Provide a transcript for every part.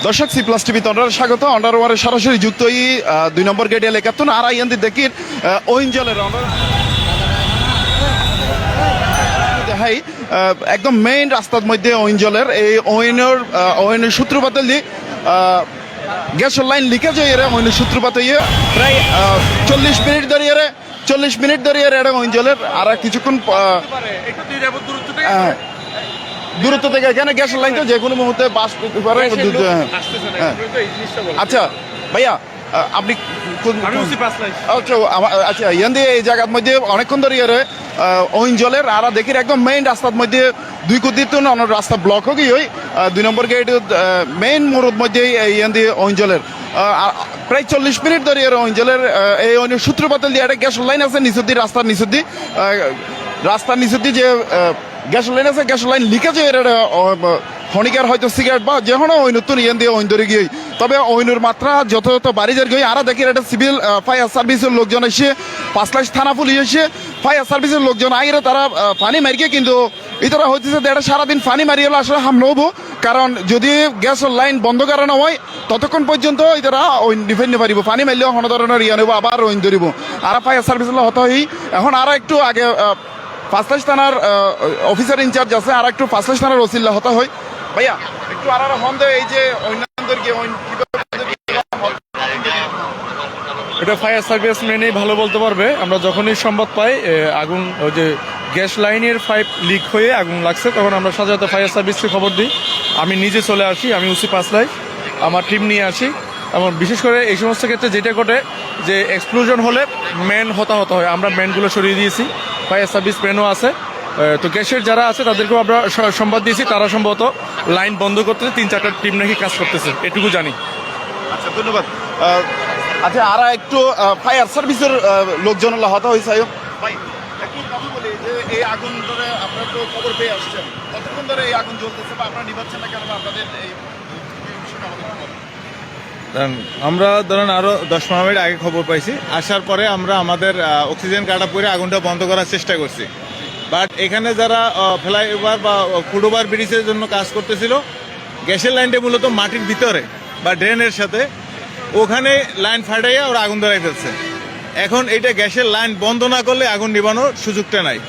দর্শক C plus TV তন্ডার স্বাগত অন্ডার ওয়ারে সরাসরি যুক্ত এই 2 নম্বর গেট এলাকাত আর আইয়ান্দি দেখির ওইঞ্জলের দেখাই একদম মেইন রাস্তার মধ্যে ওইঞ্জলের এই ওইনের সূত্রপাত দিয়ে গ্যাসের লাইন লিকেজ হয়ে ওইনের সূত্রপাত হয়ে প্রায় 40 মিনিট ধরে এটা ওইঞ্জলের আর কিছুক্ষণ দূরত্ব থেকে এখানে গ্যাসের লাইন তো যে কোনো মুহূর্তে বাস করে। আচ্ছা ভাইয়া আপনি আচ্ছা ইয়ান দিয়ে এই জায়গার মধ্যে অনেকক্ষণ ধরে ওইঞ্জলের আর দেখি একদম মেইন রাস্তার মধ্যে 2 কোটি তো অন্য রাস্তা ব্লক হোক ওই 2 নম্বর গেট মেইন মোড়ের মধ্যে ইয়ান দিয়ে ওইঞ্জলের প্রায় 40 মিনিট ধরে ওইঞ্জলের এই সূত্রপাতল দিয়ে একটা গ্যাসের লাইন আছে নিচুদ্দি রাস্তার নিচুদ্দি যে গ্যাসের লাইন আছে গ্যাসের লাইন লিকেজ হয়ে খনিকার হয়তো সিগারেট বা যে কোনো ওই নতুন ইয়ান দিয়ে ওইন ধরে গিয়ে তবে ওইনুর মাত্রা যত বাড়ি যার গিয়ে আর দেখি একটা সিভিল ফায়ার সার্ভিসের লোকজন এসে 5 লাখ থানা পুলিশ এসে ফায়ার সার্ভিসের লোকজন আগে তারা পানি মারিয়ে কিন্তু এটারা হইতেছে এটা সারাদিন পানি মারিয়ে আসলে হাম নবো কারণ যদি গ্যাসের লাইন বন্ধ করানো হয় ততক্ষণ পর্যন্ত এটারা ওই ডিফেন্ড পারিব পানি মারলেও কোনো ধরনের ইয়ে নেব আবার ওইন ধরিব আর ফায়ার সার্ভিসের হতে হয় এখন আর একটু আগে 5 লাখ থানার অফিসার ইনচার্জ আছে আর একটু 5 লাখ থানার ওসিল্লা হতে হয় ভাইয়া একটু আর হন দে এই যে এটা ফায়ার সার্ভিস মেনেই ভালো বলতে পারবে। আমরা যখনই সংবাদ পাই আগুন ওই যে গ্যাস লাইনের পাইপ লিক হয়ে আগুন লাগছে তখন আমরা সাধারণত ফায়ার সার্ভিসকে খবর দিই। আমি নিজে চলে আসি, আমি উসি 5 লাখ আমার টিম নিয়ে আসি এবং বিশেষ করে এই সমস্ত ক্ষেত্রে যেটা ঘটে যে এক্সপ্লোজন হলে ম্যান হতাহত হয় আমরা ম্যানগুলো সরিয়ে দিয়েছি, ফায়ার সার্ভিস ম্যানও আছে। তো গ্যাসের যারা আছে তাদেরকেও আমরা সংবাদ দিয়েছি, তারা সম্ভবত লাইন বন্ধ করতে 3-4টা টিম নাকি কাজ করতেছে, এটুকু জানি। আচ্ছা ধন্যবাদ। আচ্ছা আর একটু ফায়ার সার্ভিসের লোকজন হতা হয়েছে ভাই একটু কথা বলি যে এই আগুন ধরে আপনারা তো খবর পেয়ে আসছেন কতক্ষণ ধরে এই আগুন জ্বলতেছে বা আপনারা নিভাচ্ছেন না কেন আপনাদের এই আমরা ধরেন আরো 10-15 মিনিট আগে খবর পাইছি, আসার পরে আমরা আমাদের অক্সিজেন কাটা পরে আগুনটা বন্ধ করার চেষ্টা করছি। বাট এখানে যারা ফ্লাইওভার বা ফুটওভার ব্রিজের জন্য কাজ করতেছিল গ্যাসের লাইনটা মূলত মাটির ভিতরে বা ড্রেনের সাথে ওখানে লাইন ফাটাইয়া ওরা আগুন ধরাই ফেলছে। এখন এইটা গ্যাসের লাইন বন্ধ না করলে আগুন নিবানোর সুযোগটা নাই।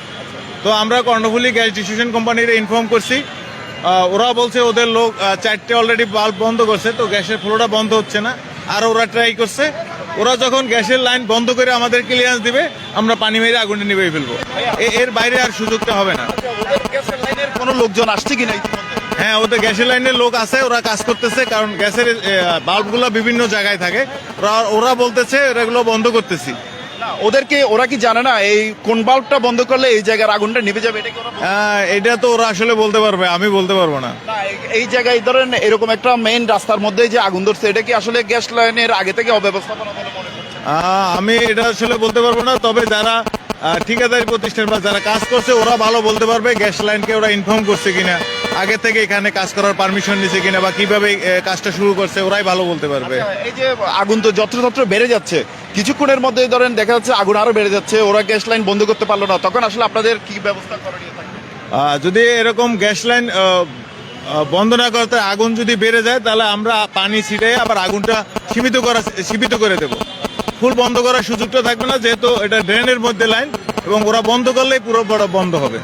তো আমরা কর্ণফুলী গ্যাস ডিস্ট্রিবিউশন কোম্পানির ইনফর্ম করছি, ওরা বলছে ওদের লোক 4টে অলরেডি বাল্ব বন্ধ করছে, তো গ্যাসের ফ্লোটা বন্ধ হচ্ছে না। আর ওরা ট্রাই করছে, ওরা যখন গ্যাসের লাইন বন্ধ করে আমাদের ক্লিয়ারেন্স দিবে আমরা পানি মেরে আগুনটা নিভিয়ে ফেলবো, এর বাইরে আর সুযোগটা হবে না। কোনো লোকজন আসছে কিনা? হ্যাঁ, ওদের গ্যাসের লাইনের লোক আছে, ওরা কাজ করতেছে, কারণ গ্যাসের বাল্বগুলো বিভিন্ন জায়গায় থাকে, ওরা বলতেছে এগুলো বন্ধ করতেছি। ওরা কি জানে না এই কোন বাল্বটা বন্ধ করলে এই জায়গার আগুনটা নিভে যাবে? এটা তো ওরা আসলে বলতে পারবে, আমি বলতে পারবো না। এই জায়গায় ধরেন এরকম একটা মেইন রাস্তার মধ্যে যে আগুন ধরছে এটা কি আসলে গ্যাস লাইনের আগে থেকে অব্যবস্থাপনা বলে মনে করছেন? আমি এটা আসলে বলতে পারবো না, তবে যারা ঠিকাদারি প্রতিষ্ঠান বা যারা কাজ করছে ওরা ভালো বলতে পারবে গ্যাস লাইনকে ওরা ইনফর্ম করছে কিনা, আগে থেকে এখানে কাজ করার পারমিশন নিছে কিনা বা কিভাবে কাজটা শুরু করছে ওরাই ভালো বলতে পারবে। এই যে আগুন তো যত্রতত্র বেড়ে যাচ্ছে, কিছুক্ষণের মধ্যে ধরেন দেখা যাচ্ছে আগুন আরো বেড়ে যাচ্ছে, ওরা গ্যাস লাইন বন্ধ করতে পারলো না, তখন আসলে আপনাদের কি ব্যবস্থা করণীয় থাকবে? যদি এরকম গ্যাস লাইন বন্ধ না করতে আগুন যদি বেড়ে যায় তাহলে আমরা পানি ছিটাই আবার আগুনটা সীমিত করে দেবো। ফুল বন্ধ করার সুযোগটা থাকবে না, যেহেতু এটা ড্রেনের মধ্যে লাইন এবং ওরা বন্ধ করলেই পুরো বড় বন্ধ হবে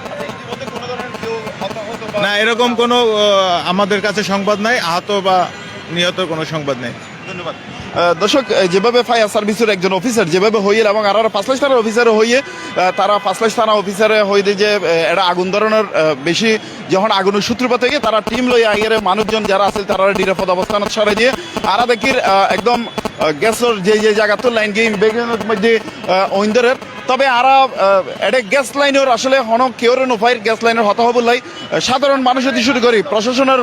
না। এরকম কোনো আমাদের কাছে সংবাদ নাই, আহত বা নিহত কোনো সংবাদ নেই। ধন্যবাদ। দর্শক যেভাবে ফায়ার সার্ভিসের একজন অফিসার যেভাবে হইয়ে এবং আর 5 লাখ থানার অফিসার হইয়ে তারা 5 লাখ থানা অফিসারে হইতে যে এটা আগুন ধরানোর বেশি যখন আগুনের সূত্রপাত হয়ে তারা টিম লইয়া আগের মানুষজন যারা আছে তারা নিরাপদ অবস্থান সরাই দিয়ে আর দেখির একদম গ্যাসের যে জায়গা তো লাইন গিয়ে বেগুনের মধ্যে ওইন্দরের তবে আর এটা গ্যাস লাইনের আসলে হন কেউর নোফাইর গ্যাস লাইনের হতা হব লাই সাধারণ মানুষ যদি শুরু করি প্রশাসনের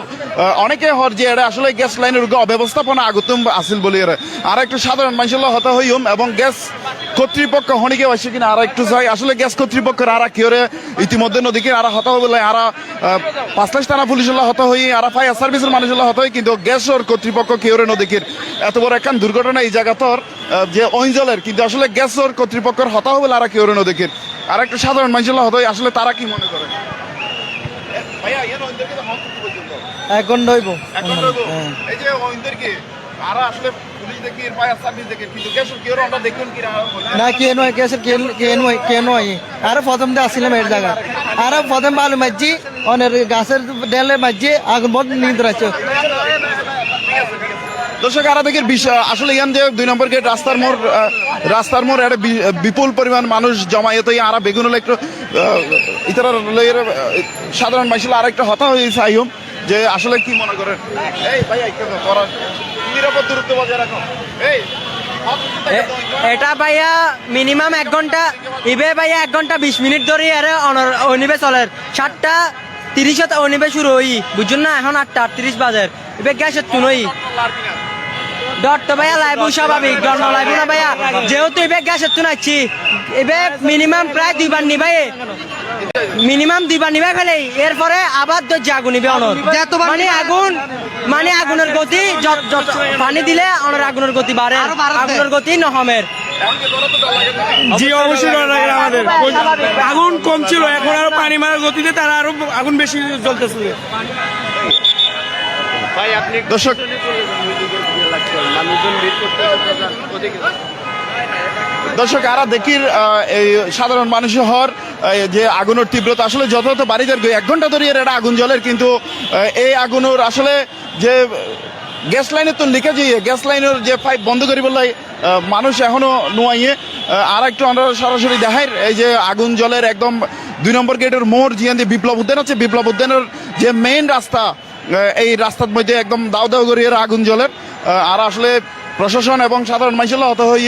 অনেকে হর যে এটা আসলে গ্যাস লাইনের অব্যবস্থাপনা আগুতম আসিল বলি আর একটু সাধারণ মানুষের হতা হইম এবং গ্যাস কর্তৃপক্ষ হনিকে আসে কিনা আর একটু চাই আসলে গ্যাস কর্তৃপক্ষের আর কেউরে ইতিমধ্যে নদীকে আর হতা হব লাই আর 5 লাখ থানা পুলিশের হতা হই আর ফায়ার সার্ভিসের মানুষের হতা হয় কিন্তু গ্যাসের কর্তৃপক্ষ কেউরে নদীকে এত বড় একটা দুর্ঘটনা এই জায়গাতর যে অঞ্চলের কিন্তু আসলে গ্যাসের কর্তৃপক্ষের হতা হবো আর কেউ নদীকে আর একটা সাধারণ মানুষের হতো আসলে তারা কি মনে করে? 1 ঘন্টা হইব। এখন রইবো। হ্যাঁ। এই যে ওইদেরকে আর আসলে পুলিশ দেখি ফায়ার সার্ভিস দেখে কিন্তু গ্যাসের কি আমরা দেখুন কি না কে নয় গ্যাসের কে নয় আর প্রথম দিয়ে আসছিলাম এর জায়গা আর প্রথম বালু মাঝি অনেক গাছের ডেলে মাঝি আগুন বহুত নিন্দ্র আছে। দর্শক আরা দেখের আসলে ইয়ান যে 2 নম্বর গেট রাস্তার মোড় একটা বিপুল পরিমাণ মানুষ জমায়েত হয়ে আরা বেগুন হলে একটু ইতারা সাধারণ মানুষ আর একটা হতা হয়েছে আইম যে আসলে কি মনে করেন এই ভাই করার নিরাপদ দূরত্ব বজায় রাখো এই এটা ভাইয়া মিনিমাম 1 ঘন্টা ইবে ভাইয়া 1 ঘন্টা 20 মিনিট ধরে আরে অনিবে চলে 7:30 অনিবে শুরু হই বুঝুন না এখন 8:38 বাজে ইবে গ্যাসের তুনই ডট তো ভাইয়া লাইভ স্বাভাবিক ডট না লাইভ না ভাইয়া যেহেতু ইবে গ্যাসের তুনাচ্ছি ইবে মিনিমাম প্রায় 2 বার নিবাই মিনিমাম 2 বার নিবাই ফেলে এরপরে আবার তো আগুন নিবে অনর মানে আগুনের গতি পানি দিলে অনর আগুনের গতি বাড়ে আগুনের গতি নহমের জি অবশ্যই ডর লাগে আমাদের আগুন কম ছিল এখন আরো পানি মারার গতিতে তারা আরো আগুন বেশি জ্বলতেছে। দর্শক দর্শক আরা দেখির এই সাধারণ মানুষের হর যে আগুনের তীব্রতা আসলে যথাযথ বাড়িতে 1 ঘন্টা ধরে এটা আগুন জ্বলের কিন্তু এই আগুনের আসলে যে গ্যাস লাইনের তো লিকেজ হয়ে গ্যাস লাইনের যে পাইপ বন্ধ করি বললাই মানুষ এখনো নোয়াইয়ে আর একটু আমরা সরাসরি দেখাই এই যে আগুন জলের একদম 2 নম্বর গেটের মোড় জিয়ান যে বিপ্লব উদ্যান আছে বিপ্লব উদ্যানের যে মেইন রাস্তা এই রাস্তার মধ্যে একদম দাও দাও করিয়ে আগুন জলের আর আসলে প্রশাসন এবং সাধারণ মানুষের হত হই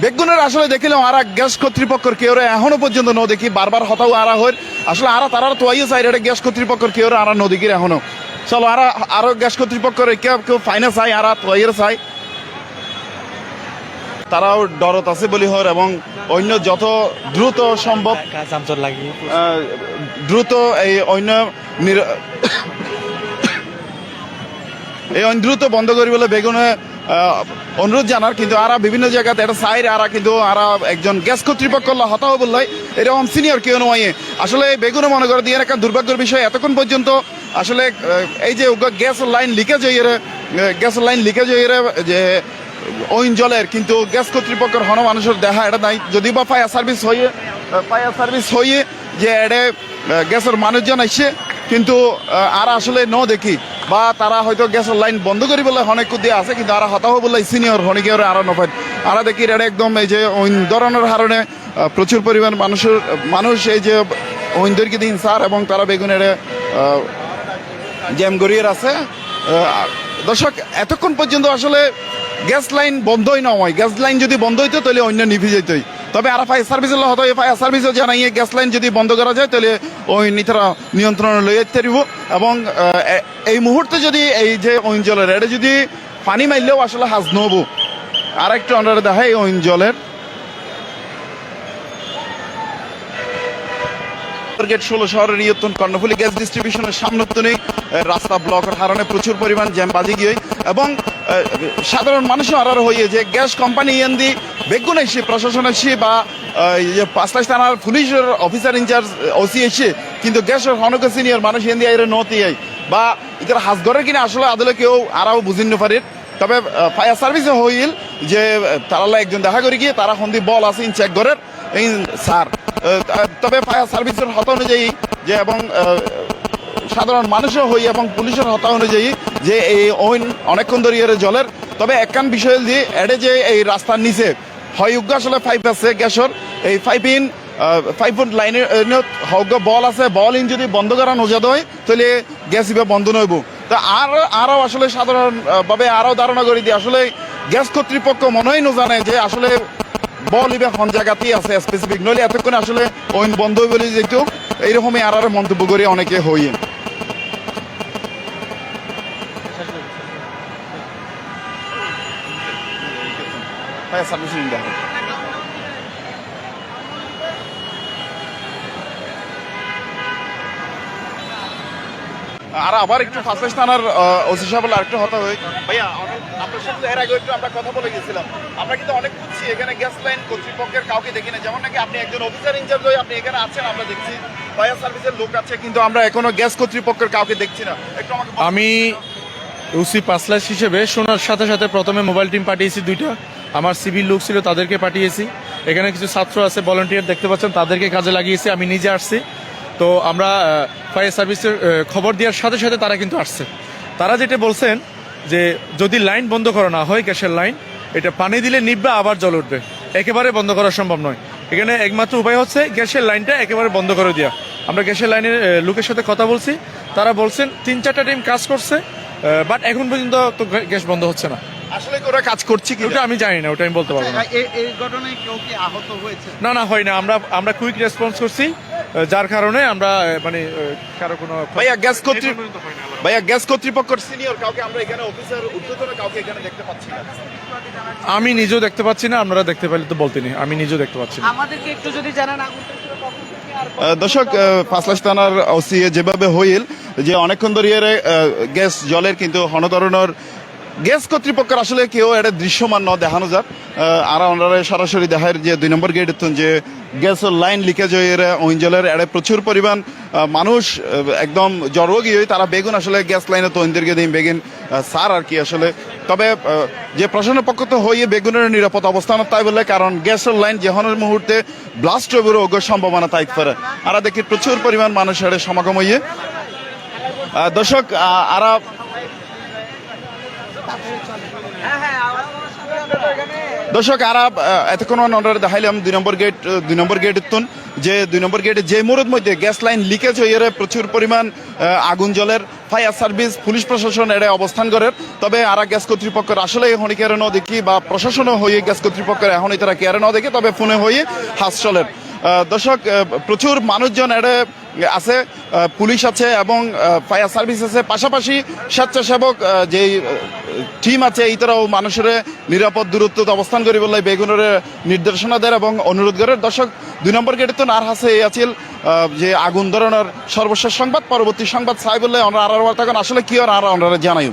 বেগুনের আসলে দেখিলাম আর গ্যাস কর্তৃপক্ষের কেউ এখনো পর্যন্ত ন দেখি বারবার হতাও আরা হয় আসলে আর তারা তোয়াইও চাই এটা গ্যাস কর্তৃপক্ষের কেউ আর ন দেখি এখনো চলো আরো গ্যাস কর্তৃপক্ষের কেউ ফাইনে চাই আর তোয়াইয়ের চাই তারাও ডরত আছে বলি হর এবং অন্য যত দ্রুত সম্ভব দ্রুত এই অন্য দ্রুত বন্ধ করি বলে বেগুনে অনুরোধ জানার কিন্তু আরা বিভিন্ন জায়গাতে একটা সাইড আরা কিন্তু আরা একজন গ্যাস কর্তৃপক্ষ হতাহ বললে এরকম সিনিয়র কেউ নয় আসলে বেগুনে মনে করে দিয়ে একটা দুর্ভাগ্যের বিষয় এতক্ষণ পর্যন্ত আসলে এই যে গ্যাস লাইন লিকেজ হয়ে যে ওইন জলের কিন্তু গ্যাস কর্তৃপক্ষের হন মানুষের দেখা এটা নাই যদি বা ফায়ার সার্ভিস হয়ে যে এটা গ্যাসের মানুষজন আসছে কিন্তু আর আসলে ন দেখি বা তারা হয়তো গ্যাসের লাইন বন্ধ করি বলে অনেক দিয়ে আছে কিন্তু আর হতাহ বলে সিনিয়র হনিকে আর নফায় আর দেখি এটা একদম এই যে ওই ধরনের কারণে প্রচুর পরিমাণ মানুষ এই যে ওইনদেরকে দিন স্যার এবং তারা বেগুনের জ্যাম গড়িয়ে আছে দর্শক এতক্ষণ পর্যন্ত আসলে গ্যাস লাইন বন্ধই না হয় গ্যাস লাইন যদি বন্ধ হইতো তাহলে অন্য নিভে যেতই তবে আর ফায়ার সার্ভিসের হতো ফায়ার সার্ভিসও জানাইয়ে গ্যাস লাইন যদি বন্ধ করা যায় তাহলে ওই নিতারা নিয়ন্ত্রণে লইয়ে পারিব এবং এই মুহূর্তে যদি এই যে অঞ্চলের এটা যদি পানি মারলেও আসলে হাজ নবো আর একটু আন্ডারে দেখায় এই অঞ্চলের গেট 16 শহরের ইয়তন কর্ণফুলী গ্যাস ডিস্ট্রিবিউশনের সামনে রাস্তা ব্লকের কারণে প্রচুর পরিমাণ জ্যাম বাজি গিয়ে এবং সাধারণ মানুষও আরার হয়ে যে গ্যাস কোম্পানি ইয়ান্দি বেগুন এসে প্রশাসন এসে বা পাঁচলাশ থানার পুলিশের অফিসার ইনচার্জ ওসি এসে কিন্তু গ্যাসের হনক সিনিয়র মানুষ ইয়ান্দি আইরে নতি বা ইতার হাজগরের কিনা আসলে আদলে কেউ আরাও বুঝিন পারে তবে ফায়ার সার্ভিসে হইল যে তারা একজন দেখা করে গিয়ে তারা সন্ধি বল আছে চেক করের এই স্যার তবে ফায়ার সার্ভিসের হতা অনুযায়ী যে এবং সাধারণ মানুষও হই এবং পুলিশের হতা অনুযায়ী যে এই ওইন অনেকক্ষণ ধরে জলের তবে একখান বিষয় দিয়ে এডে যে এই রাস্তার নিচে হয়ুগ্য আসলে পাইপ আছে গ্যাসের এই পাইপ লাইনের হগ্য বল আছে বল ইন যদি বন্ধ করা নজা হয় তাহলে গ্যাস ইবে বন্ধ নইব তা আরও আসলে সাধারণভাবে আরও ধারণা করে দিয়ে আসলে গ্যাস কর্তৃপক্ষ মনেই জানে যে আসলে বল ইবে কোন জায়গাতেই আছে স্পেসিফিক নইলে এতক্ষণ আসলে ওইন বন্ধ হয়ে বলে যেত এইরকমই আর মন্তব্য করে অনেকে হইয়ে আর আবার একটু ফাঁসলাইশ থানার ওসি সাহেব আরেকটু হতা হই ভাইয়া আপনার সাথে এর আগে একটু আমরা কথা বলে গেছিলাম, আমরা কিন্তু অনেক খুঁজছি এখানে গ্যাস লাইন কর্তৃপক্ষের কাউকে দেখি না, যেমন নাকি আপনি একজন অফিসার ইনচার্জ হয়ে আপনি এখানে আছেন, আমরা দেখছি ফায়ার সার্ভিসের লোক আছে, কিন্তু আমরা এখনো গ্যাস কর্তৃপক্ষের কাউকে দেখছি না। একটু আমাকে বলুন। আমি ইউসি পাঁচলাশ হিসেবে শোনার সাথে সাথে প্রথমে মোবাইল টিম পাঠিয়েছি 2টা, আমার সিভিল লোক ছিল তাদেরকে পাঠিয়েছি, এখানে কিছু ছাত্র আছে ভলান্টিয়ার দেখতে পাচ্ছেন তাদেরকে কাজে লাগিয়েছি, আমি নিজে আসছি। তো আমরা ফায়ার সার্ভিসের খবর দেওয়ার সাথে সাথে তারা কিন্তু আসছে। তারা যেটা বলছেন যে যদি লাইন বন্ধ করা না হয় গ্যাসের লাইন, এটা পানি দিলে নিববে আবার জল উঠবে, একেবারে বন্ধ করা সম্ভব নয়। এখানে একমাত্র উপায় হচ্ছে গ্যাসের লাইনটা একেবারে বন্ধ করে দেওয়া। আমরা গ্যাসের লাইনের লোকের সাথে কথা বলছি, তারা বলছেন 3-4টা টাইম কাজ করছে, বাট এখন পর্যন্ত তো গ্যাস বন্ধ হচ্ছে না। আসলে কি ওরা কাজ করছে কি ওটা আমি জানি না, ওটা আমি বলতে পারবো না। এই ঘটনায় কেউ কি আহত হয়েছে? না হয় না, আমরা কুইক রেসপন্স করছি, যার কারণে আমরা মানে কারো কোনো ভাইয়া গ্যাস কর্তৃপক্ষের সিনিয়র কাউকে আমরা এখানে অফিসার ঊর্ধ্বতন কাউকে এখানে দেখতে পাচ্ছি না। আমি নিজেও দেখতে পাচ্ছি না, আপনারা দেখতে পেলে তো বলতেনি, আমি নিজেও দেখতে পাচ্ছি না। আমাদেরকে একটু যদি জানান আগুনটা আসলে কখন থেকে আর দর্শক পাঁচলাশ থানার ওসি যেভাবে হইল যে অনেকক্ষণ ধরে গ্যাস জলের কিন্তু হনধরনের গ্যাস কর্তৃপক্ষের আসলে কেউ এটা দৃশ্যমান ন দেখানো যাক, আর ওনারা সরাসরি দেখায় যে 2 নম্বর গেট যে গ্যাসের লাইন লিকেজ হয়ে অঞ্চলের এটা প্রচুর পরিমাণ মানুষ একদম জড়গি হয়ে তারা বেগুন আসলে গ্যাস লাইনে তো ওইদেরকে দিন বেগুন সার আর কি আসলে। তবে যে প্রশাসনের পক্ষ তো হয়ে বেগুনের নিরাপদ অবস্থান তাই বলে, কারণ গ্যাসের লাইন যেহনের মুহূর্তে ব্লাস্ট হইবার সম্ভাবনা তাই পারে। আর দেখি প্রচুর পরিমাণ মানুষ এর সমাগম হইয়ে দর্শক আরা দর্শক আর এতক্ষণ অর্ডার দেখাইলাম 2 নম্বর গেট যে 2 নম্বর গেটে যে মোড়ের মধ্যে গ্যাস লাইন লিকেজ হয়ে প্রচুর পরিমাণ আগুন জলের ফায়ার সার্ভিস পুলিশ প্রশাসন এটা অবস্থান করে। তবে আর গ্যাস কর্তৃপক্ষের আসলে এখনই কেয়ারে ন দেখি বা প্রশাসনও হয়ে গ্যাস কর্তৃপক্ষের এখনই তারা কেয়ারে ন দেখে, তবে ফোনে হয়ে হাসচলের দর্শক প্রচুর মানুষজন এটা আছে, পুলিশ আছে এবং ফায়ার সার্ভিস আছে, পাশাপাশি স্বেচ্ছাসেবক যেই টিম আছে এইটারাও মানুষের নিরাপদ দূরত্ব অবস্থান করি বলে বেগুনের নির্দেশনা দেয় এবং অনুরোধ করে। দর্শক 2 নম্বর গেটে তো আর হাসে এই আছিল যে আগুন ধরনের সর্বশেষ সংবাদ, পরবর্তী সংবাদ চাই বললে আমরা আর তখন আসলে কি আর আমরা জানাই।